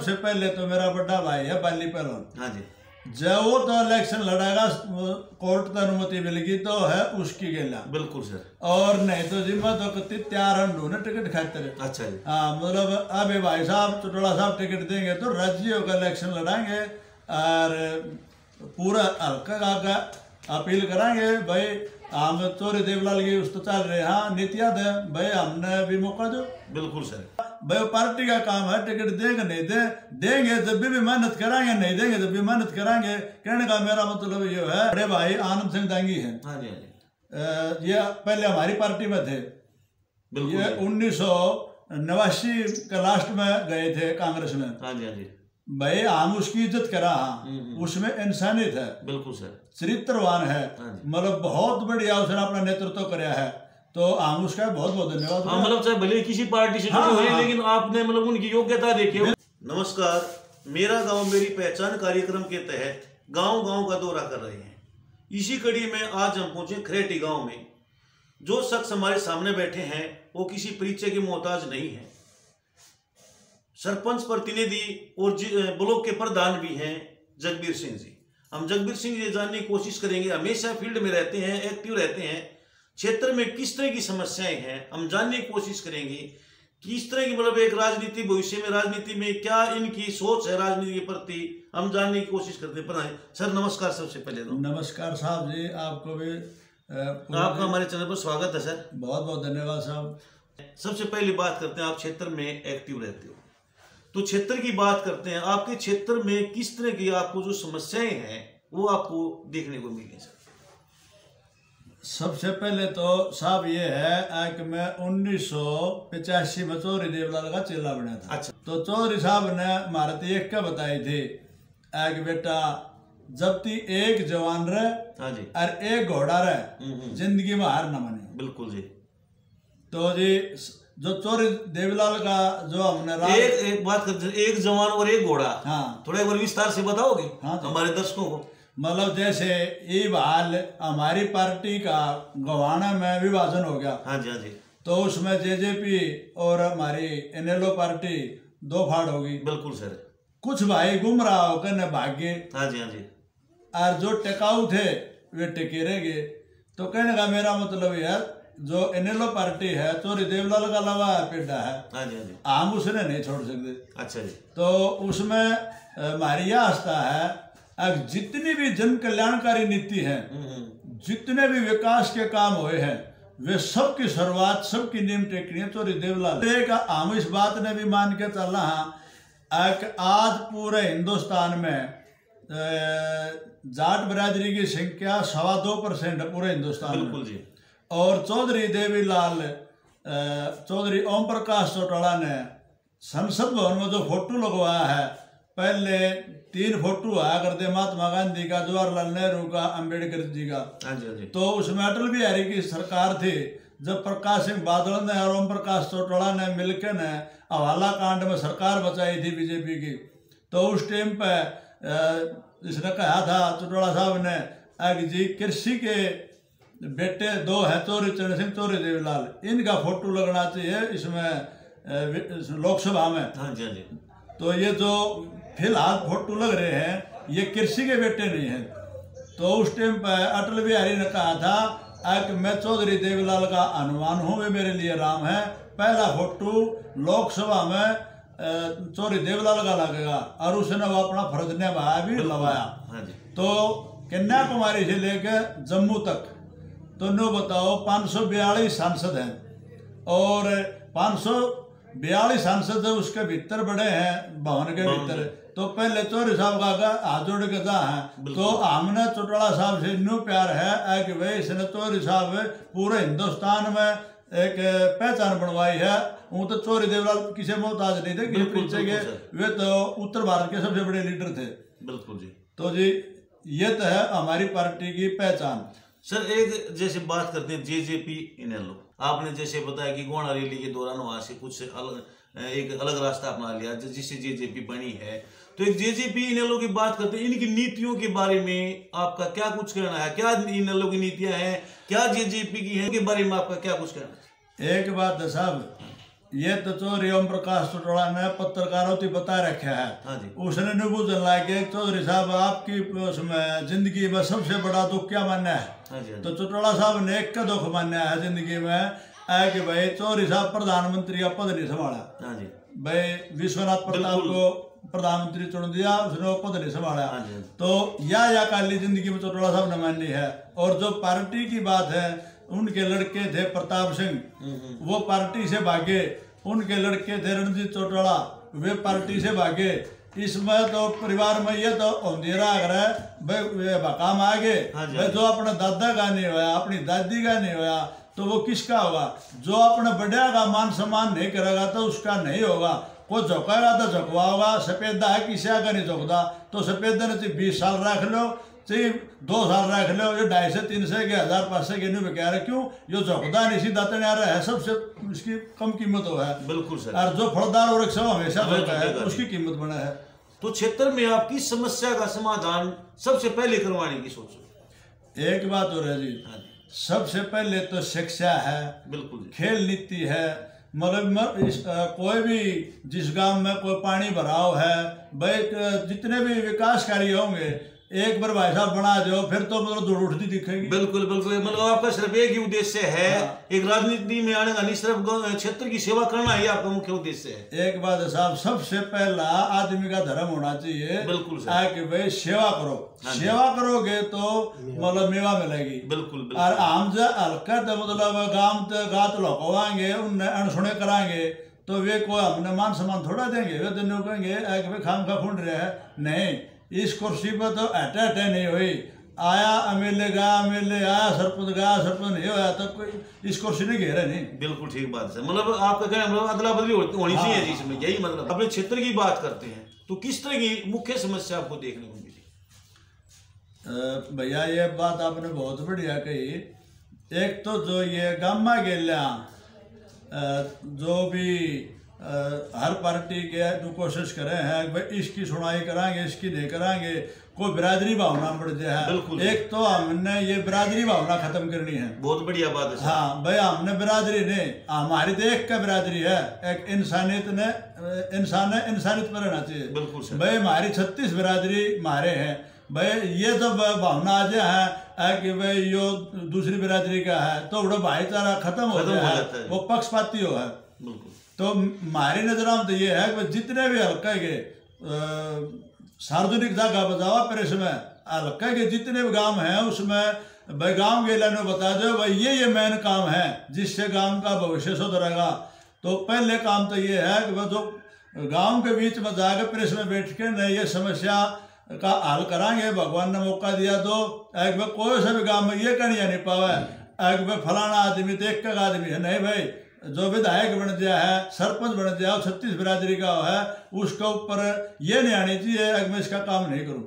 सबसे पहले तो मेरा बड़ा भाई है बाली पहलवान। हाँ जी। जब वो तो इलेक्शन लड़ेगा, कोर्ट की अनुमति मिलेगी तो है उसकी गेला। बिल्कुल सर। और नहीं तो जिम्मा तो कति तैयार हम ढूंढे टिकट खातिर। अच्छा जी। हाँ, मतलब अभी भाई साहब चुटोला साहब टिकट देंगे तो राज्यों का इलेक्शन लड़ाएंगे और पूरा हल्का का अपील कराएंगे भाई। हम चोरी देवलाल की उस तो चल रहे, हाँ नीतियाँ दे भाई, हमने भी मौका दो। बिल्कुल सर। भाई पार्टी का काम है, टिकट देंगे नहीं देंगे जब भी मेहनत कराएंगे, नहीं देंगे जब भी मेहनत कराएंगे। कहने का मेरा मतलब ये है, बड़े भाई आनंद सिंह दांगी है। हाँ जी, हाँ जी। ये पहले हमारी पार्टी में थे। ये 1989 के लास्ट में गए थे कांग्रेस में। हाँ जी, हाँ जी। भाई हम उसकी इज्जत करा, हाँ उसमें इंसानियत है। बिल्कुल सर। चरित्रवान है, मतलब बहुत बढ़िया उसने अपना नेतृत्व कराया है, तो हम उसका बहुत बहुत धन्यवाद। हाँ, मतलब चाहे भले किसी पार्टी से जुड़े हुए, लेकिन आपने मतलब उनकी योग्यता देखी। नमस्कार, मेरा गांव मेरी पहचान कार्यक्रम के तहत गांव-गांव का दौरा कर रहे हैं। इसी कड़ी में आज हम पहुंचे खरेटी गांव में। जो शख्स हमारे सामने बैठे हैं वो किसी परिचय के मोहताज नहीं है। सरपंच प्रतिनिधि और ब्लॉक के प्रधान भी हैं जगबीर सिंह जी। हम जगबीर सिंह जी जानने की कोशिश करेंगे। हमेशा फील्ड में रहते हैं, एक्टिव रहते हैं, क्षेत्र में किस तरह की समस्याएं हैं हम जानने की कोशिश करेंगे। किस तरह की मतलब एक राजनीति, भविष्य में राजनीति में क्या इनकी सोच है राजनीति के प्रति, हम जानने की कोशिश करते हैं। सर नमस्कार। सबसे पहले तो नमस्कार साहब जी, आपको भी आपका हमारे चैनल पर स्वागत है सर। बहुत बहुत धन्यवाद साहब। सबसे पहली बात करते हैं, आप क्षेत्र में एक्टिव रहते हो तो क्षेत्र की बात करते हैं। आपके क्षेत्र में किस तरह की आपको जो समस्याएं हैं वो आपको देखने को मिली सर? सबसे पहले तो साहब ये है कि मैं 1985 में चौधरी देवलाल का चेला बना था। अच्छा। तो चौधरी साहब ने हमारे एक क्या बताई थी कि बेटा जब ती एक जवान रहे, हाँ जी, और एक घोड़ा रहे, जिंदगी में हार न माने। बिल्कुल जी। तो जी जो चौधरी देवलाल का जो हमने एक बात करते हैं, एक जवान और एक घोड़ा। हाँ, थोड़ा एक बार विस्तार से बताओगे हाँ हमारे दर्शकों को। मतलब जैसे ये हाल हमारी पार्टी का गवाना में विभाजन हो गया। हाँ जी, हाँ जी। तो उसमें जेजेपी और हमारी एनएलओ पार्टी दो फाड़ होगी। बिल्कुल सर। कुछ भाई गुमराह होकर न भागे। हाँ जी, हाँ जी। और जो टिकाऊ थे वे टिके रह गए। तो कहने का मेरा मतलब यह, जो एनएलओ पार्टी है चौधरी देवलाल का लवा पेड़ा है। हाँ जी, हाँ जी। हम उसने नहीं छोड़ सकते। अच्छा जी। तो उसमें हमारी यह आस्था है, अब जितनी भी जन कल्याणकारी नीति है, जितने भी विकास के काम हुए हैं, वे सबकी शुरुआत, सबकी नींव टेकनी है चौधरी देवलाल का। हम इस बात ने भी मान के चलना है कि आज पूरे हिंदुस्तान में जाट बिरादरी की संख्या 2.25% है पूरे हिंदुस्तान में। बिल्कुल जी। और चौधरी देवीलाल, चौधरी ओम प्रकाश चौटाला ने संसद भवन में जो फोटो लगवाया है, पहले 3 फोटो आया करते, महात्मा गांधी का, जवाहरलाल नेहरू का, अंबेडकर जी का। हाँ जी, हाँ जी। तो उसमें अटल बिहारी की सरकार थी, जब प्रकाश सिंह बादल ने और ओम प्रकाश चौटाला ने मिलकर ने हवाला कांड में सरकार बचाई थी बीजेपी की। तो उस टाइम पे इसने कहा था चौटाला साहब ने कि जी कृषि के बेटे 2 हैं, चौधरी चरण सिंह, चौधरी देवीलाल, इनका फोटो लगना चाहिए इसमें लोकसभा में। हाँ जी, हाँ जी। तो ये जो फिलहाल फोटो लग रहे हैं ये कृषि के बेटे नहीं है। तो उस टाइम पर अटल बिहारी ने कहा था कि मैं चौधरी देवीलाल का हनुमान हूँ, वे मेरे लिए राम है। पहला फोटो लोकसभा में चौधरी देवलाल का लगेगा, और उसने वो अपना फर्ज निभाया भी, लगाया। हाँ जी। तो कन्याकुमारी से लेकर जम्मू तक तो नो बताओ 542 सांसद हैं, और 542 सांसद उसके भीतर बड़े हैं भवन के भीतर। तो पहले चौधरी साहब का हाथ जोड़ के जा है। तो हमने चौटाला साहब से न्यू प्यार है कि भाई इसने चौधरी साहब पूरे हिंदुस्तान में एक पहचान बनवाई है। वो तो चौधरी देवलाल किसी मोहताज नहीं थे, किसी परिचय के, वे तो उत्तर भारत के सबसे बड़े लीडर थे। बिल्कुल जी। तो जी ये तो है हमारी पार्टी की पहचान। सर एक जैसे बात करते हैं जेजेपी इनेलो, आपने जैसे बताया कि गोंडा रैली के दौरान वहां से कुछ एक अलग रास्ता अपना लिया जिससे जेजेपी बनी है। तो एक जेजेपी इनेलो की बात करते हैं, इनकी नीतियों के बारे में आपका क्या कुछ कहना है? क्या इनेलो की नीतियां हैं, क्या जेजेपी की है, के बारे में आपका क्या कुछ कहना है? एक बात है साहब, ये तो चौधरी ओम प्रकाश चौटाला ने पत्रकारों को बता रखा है। हाँ जी। उसने निबूजन लाके चौधरी साहब आपकी उसमें जिंदगी में सबसे बड़ा दुख क्या मानना है? हाँ जी। तो चौटाला साहब ने एक का दुख माना है जिंदगी में है कि भाई चौधरी साहब प्रधानमंत्री का पद नहीं संभाला। हाँ जी। भाई विश्वनाथ प्रताप को प्रधानमंत्री चुन दिया, उसने वो पद नहीं संभाला। तो या अकाली जिंदगी में चौटाला साहब ने मानी है। और जो पार्टी की बात है, उनके लड़के थे प्रताप सिंह, वो पार्टी से भागे। उनके लड़के थे रणजीत चौटाला, वे पार्टी से भागे। इसमें तो परिवार में ये तो अंधेरा अगर है भाई काम आगे भाई जो अपने दादा का नहीं होया, अपनी दादी का नहीं होया, तो वो किसका होगा? जो अपने बड़े का मान सम्मान नहीं करेगा तो उसका नहीं होगा। कोई झोंकेगा तो झोंकवा होगा। सफेदा है किसी का नहीं झोंकता, तो सफेदा ने 20 साल रख लो, चाहे 2 साल रख लो, ये 250 से 300 के 1000 500 के नहीं कह रहे। क्यों? यो झोंकदा नहीं, सीधा तने आ रहा है, सबसे उसकी कम कीमत हो है। बिल्कुल सर। और जो फलदार वृक्ष हमेशा होता है उसकी कीमत बना है। तो क्षेत्र में आपकी समस्या का समाधान सबसे पहले करवाने की सोचो? एक बात हो रहा जी, सबसे पहले तो शिक्षा है, बिल्कुल, खेल नीति है। मतलब कोई भी जिस गांव में कोई पानी भराव है भाई, जितने भी विकास कार्य होंगे एक बार भाई साहब बना दो, फिर तो मतलब धूल उठती दिखेगी। बिल्कुल बिल्कुल। मतलब आपका सिर्फ एक ही उद्देश्य है, एक राजनीति में आने का नहीं, सिर्फ क्षेत्र की सेवा करना ही आपका मुख्य उद्देश्य है। एक बात है साहब, सबसे पहला आदमी का धर्म होना चाहिए। बिल्कुल कि भाई सेवा करो। सेवा करोगे तो मतलब मेवा मिलेगी। बिल्कुल। और आम जो हल्का तो मतलब गांव तो गात लौकवाएंगे, उन्हें अनसुने कराएंगे, तो वे कोई हमने मान सम्मान थोड़ा देंगे। वे तो कहेंगे कि भाई खाम खा फूट रहे हैं। नहीं, इस कुर्सी पर तो अटैट नहीं हुई, आया एमएलए गया, एमएलए आया, सरपंच गया, सरपंच नहीं होया, तो कोई इस कुर्सी ने घेरा नहीं। बिल्कुल ठीक बात है। मतलब आपका कहना मतलब अदला बदली होनी चाहिए जिसमें, यही मतलब। अपने क्षेत्र की बात करते हैं तो किस तरह की मुख्य समस्या आपको देखने को मिली? भैया ये बात आपने बहुत बढ़िया कही। एक तो जो ये गामा गेल्या जो भी हर पार्टी के जो कोशिश करे हैं भाई इसकी सुनाई कराएंगे, इसकी नहीं कराएंगे, कोई बिरादरी भावना बढ़ जाए। एक तो हमने ये बिरादरी भावना खत्म करनी है। बहुत बढ़िया बात है। हाँ भाई, हमने बिरादरी नहीं, हमारी तो एक का बिरादरी है, एक इंसानियत ने इंसानियत पर रहना चाहिए। बिल्कुल भाई, हमारी 36 बिरादरी हमारे हैं भाई। ये जब भावना आ जाए है कि भाई यो दूसरी बिरादरी का है तो बड़ा भाईचारा खत्म हो जाता है, वो पक्षपाती हो है। तो हमारी नजरों में तो ये है कि जितने भी हल्का के सार्वजनिक जगह बजावा पर इसमें हल्का के जितने भी गांव हैं उसमें भाई गांव के लाने बता दो भाई ये मेन काम है जिससे गांव का भविष्य सुधरेगा। तो पहले काम तो ये है कि वह जो गांव के बीच में जाकर प्रेस में बैठ के न ये समस्या का हल कराएंगे। भगवान ने मौका दिया तो एक भाई कोई सा भी गांव में ये कहनी नहीं पावा एक भाई फलाना आदमी तो एक आदमी है। नहीं भाई, जो विधायक बन गया है, सरपंच बन गया, 36 बिरादरी का है, उसके ऊपर ये नहीं आनी चाहिए मैं इसका काम नहीं करूं।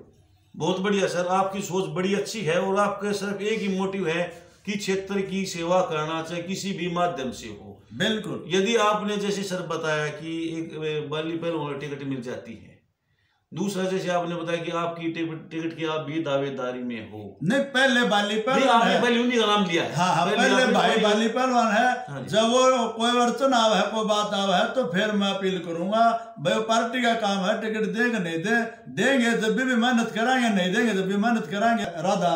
बहुत बढ़िया सर, आपकी सोच बड़ी अच्छी है और आपका सिर्फ एक ही मोटिव है कि क्षेत्र की सेवा करना चाहे किसी भी माध्यम से हो। बिल्कुल। यदि आपने जैसे सर बताया कि एक बाली पहल टिकट मिल जाती है, दूसरा जैसे आपने बताया कि आपकी टिकट की आप भी दावेदारी में हो। नहीं, पहले बाली पहलवान है, पहले उन्हीं का नाम लिया है। हाँ, पहले भाई बाली पहलवान है। जब वो कोई अड़चन आवा है, कोई बात आवा है तो फिर मैं अपील करूंगा भाई पार्टी का काम है, टिकट देंगे नहीं देंगे जब भी मेहनत कराएंगे, नहीं देंगे जब भी मेहनत कराएंगे। राधा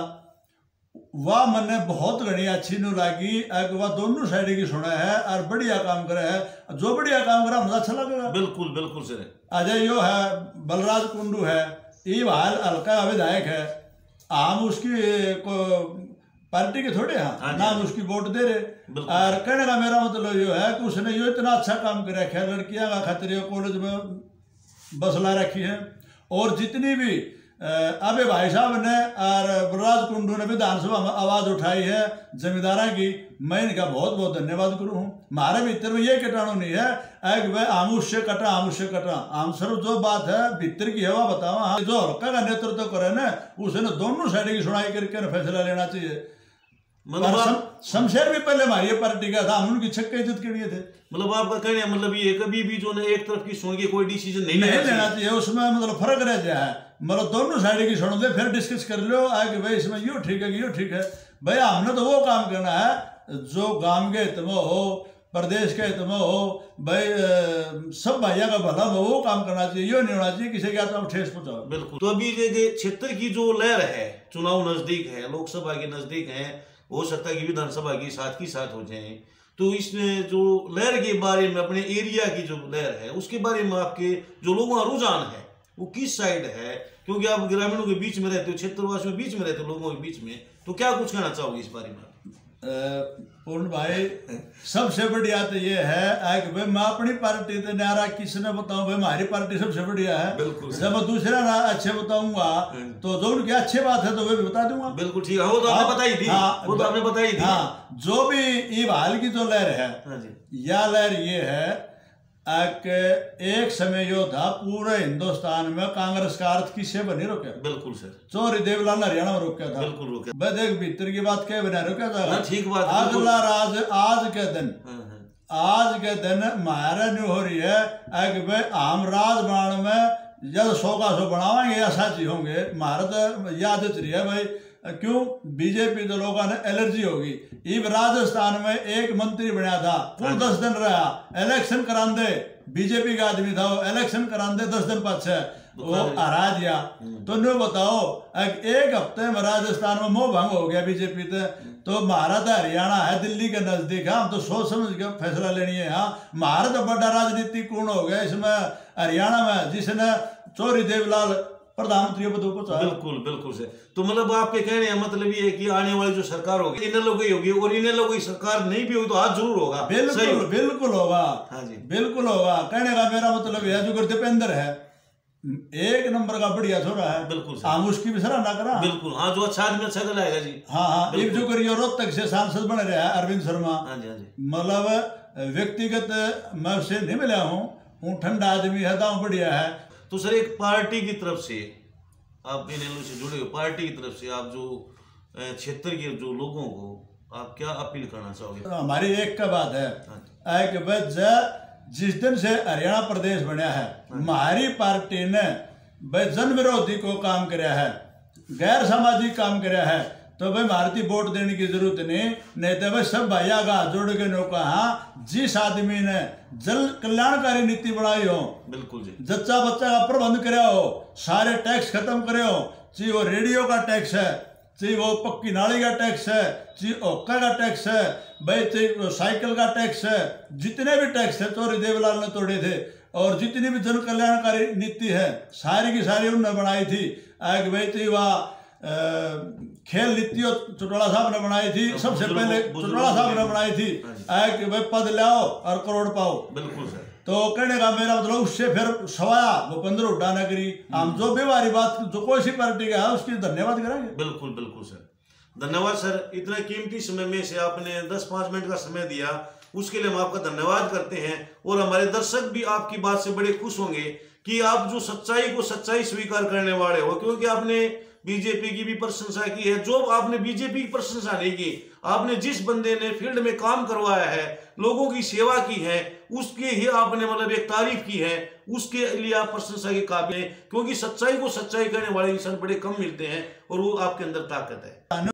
वाह मैंने बहुत घनी अच्छी नु लगी, वह दोनों साइड की सुना है और बढ़िया काम करे है। जो बढ़िया काम करा मुझे अच्छा लगेगा। बिल्कुल बिल्कुल सर। अजय यो है, बलराज कुंडू है, ये हाल हल्का विधायक है, हम उसकी को पार्टी के थोड़े हैं नाम उसकी वोट दे रहे। और कहने का मेरा मतलब यो है कि उसने यो इतना अच्छा काम कर रखा है, लड़कियां का खातिर कॉलेज में बस ला रखी है। और जितनी भी अबे भाई साहब ने और बलराज कुंडू ने विधानसभा में आवाज उठाई है जमींदारा की, मैं इनका बहुत बहुत धन्यवाद करूँ हूँ। हमारे भीतर में ये कीटाणु नहीं है कि भाई हम उससे कटा हम सिर्फ जो बात है भीतर की हवा बताओ। जो हल्का का नेतृत्व करे ना उसने दोनों साइड की सुनाई करके फैसला लेना चाहिए। मतलब शमशेर भी पहले हमारी पार्टी का था, हम उनकी छक्के इज्जत के लिए थे। मतलब आपका कहना मतलब ये कभी भी जो एक तरफ की सुन के कोई डिसीजन नहीं लेना चाहिए, उसमें मतलब फर्क रह जाए। मतलब दोनों साइड की सुन ले फिर डिस्कस कर लो आगे भाई इसमें यो ठीक है यो ठीक है। भाई हमने तो वो काम करना है जो गांव के हित में हो, प्रदेश के हित में हो भाई, सब भाइयों का भला हो, वो काम करना चाहिए। ये नहीं होना चाहिए किसी का तो ठेस पहुंचाओ। बिल्कुल। तो अभी ये क्षेत्र की जो लहर है, चुनाव नजदीक है, लोकसभा के नजदीक है, हो सकता है कि विधानसभा की साथ हो जाए, तो इसमें जो लहर के बारे में, अपने एरिया की जो लहर है उसके बारे में आपके जो लोगों का रुझान है वो किस साइड है? क्योंकि आप ग्रामीणों के बीच में रहते हो, क्षेत्रवासियों के बीच में रहते हो, लोगों के बीच में, तो क्या कुछ कहना चाहोगे इस बारे में? पूर्ण भाई, सबसे बढ़िया तो ये है कि भाई मैं अपनी पार्टी तो नारा किसने बताऊं, भाई हमारी पार्टी सबसे बढ़िया है। जब मैं दूसरा ना अच्छे बताऊंगा तो जो उनकी अच्छी बात है तो वे भी बता दूंगा। बिल्कुल ठीक है, वो तो आपने बताई थी। वो तो आपने बताई थी। हाँ, जो भी ये हाल की जो लहर है, यह लहर ये है कि एक समय यो था पूरे हिंदुस्तान में कांग्रेस का अर्थ किससे बनी रोका। बिल्कुल सर। चौधरी देवलाल ने हरियाणा में रोका था। बिल्कुल रोका। भाई देख, भीतर की बात क्या बना रोका था। ठीक बात। अगला राज आज के दिन हमारा न्यू हो रही है कि भाई हम राजबाण में जब 100 का 100 बनावाएंगे या साची होंगे। भारत याद रही है भाई, क्यों बीजेपी तो लोगों ने एलर्जी होगी। इब राजस्थान में एक मंत्री बनाया था, कुल 10 दिन रहा, इलेक्शन करांदे बीजेपी का आदमी था, वो इलेक्शन करांदे 10 दिन पाछे वो हरा दिया। तो नो बताओ, एक हफ्ते में राजस्थान में मोह भंग हो गया बीजेपी से। तो भारत हरियाणा है, दिल्ली के नजदीक है, हम तो सोच समझ के फैसला लेनी है। हाँ, भारत बड़ा राजनीतिक कोण हो गया इसमें हरियाणा में, जिसने चौधरी देवलाल प्रधानमंत्री पद पर। बिल्कुल बिल्कुल से। तो मतलब आपके कहने का मतलब ये है कि आने वाली जो सरकार होगी इन लोगों की होगी, और इन लोगों की सरकार नहीं भी होगी तो आज जरूर होगा। बिल्कुल बिल्कुल होगा। हाँ जी, बिल्कुल होगा। कहने का मेरा मतलब है जो दीपेंद्र है एक नंबर का बढ़िया छोरा है। बिल्कुल हम उसकी भी सराहना करा। बिल्कुल। हाँ, जो अच्छा आदमी अच्छा चलाएगा जी। हाँ हाँ, एक जो करिए रोहतक से सांसद बन रहा है अरविंद शर्मा। हाँ जी, हाँ जी। मतलब व्यक्तिगत मैं उससे नहीं मिला हूँ, ठंडा आदमी है, दाम बढ़िया है। तो सर, एक पार्टी की तरफ से आप इनेलो से जुड़े हो, पार्टी की तरफ से आप जो क्षेत्र के जो लोगों को आप क्या अपील करना चाहोगे? तो हमारी एक का बात है कि भाई जिस दिन से हरियाणा प्रदेश बनया है, हमारी पार्टी ने भाई जन विरोधी को काम कराया है, गैर सामाजिक काम कराया है, तो भाई भारतीय वोट देने की जरूरत नहीं तो भाई सब भैया का जोड़ के नौका। हाँ, जिस आदमी ने जन कल्याणकारी नीति बनाई हो, बिल्कुल जी, जच्चा बच्चा का प्रबंध कराया हो, सारे टैक्स खत्म करे हो, चाहे वो रेडियो का टैक्स है, चाहे वो पक्की नाली का टैक्स है, चाहे ओक्का का टैक्स है, भाई चाहे साइकिल का टैक्स है, जितने भी टैक्स है चौधरी देवलाल ने तोड़े थे। और जितनी भी जन कल्याणकारी नीति है सारी की सारी उन्होंने बनाई थी। भाई चाहे वह खेल नीति चौटाला साहब ने बनाई थी, सबसे पहले चौटाला साहब ने बनाई थी कि भाई पद लाओ और करोड़ पाओ। बिल्कुल सर। तो कहने का मेरा मतलब उससे फिर सवाया भूपेंद्र हुड्डा ने करी। हम जो व्यवहारी बात जो कोई सी पार्टी का है उसकी धन्यवाद करेंगे। बिल्कुल बिल्कुल सर, धन्यवाद सर। इतना कीमती समय में से आपने 10-5 मिनट का समय दिया, उसके लिए हम आपका धन्यवाद करते हैं। और हमारे दर्शक भी आपकी बात से बड़े खुश होंगे कि आप जो सच्चाई को सच्चाई स्वीकार करने वाले हो, क्योंकि आपने बीजेपी की भी प्रशंसा की है। जो आपने बीजेपी की प्रशंसा नहीं की, आपने जिस बंदे ने फील्ड में काम करवाया है, लोगों की सेवा की है, उसके ही आपने मतलब एक तारीफ की है, उसके लिए आप प्रशंसा के काबिल हैं। क्योंकि सच्चाई को सच्चाई करने वाले इंसान बड़े कम मिलते हैं और वो आपके अंदर ताकत है।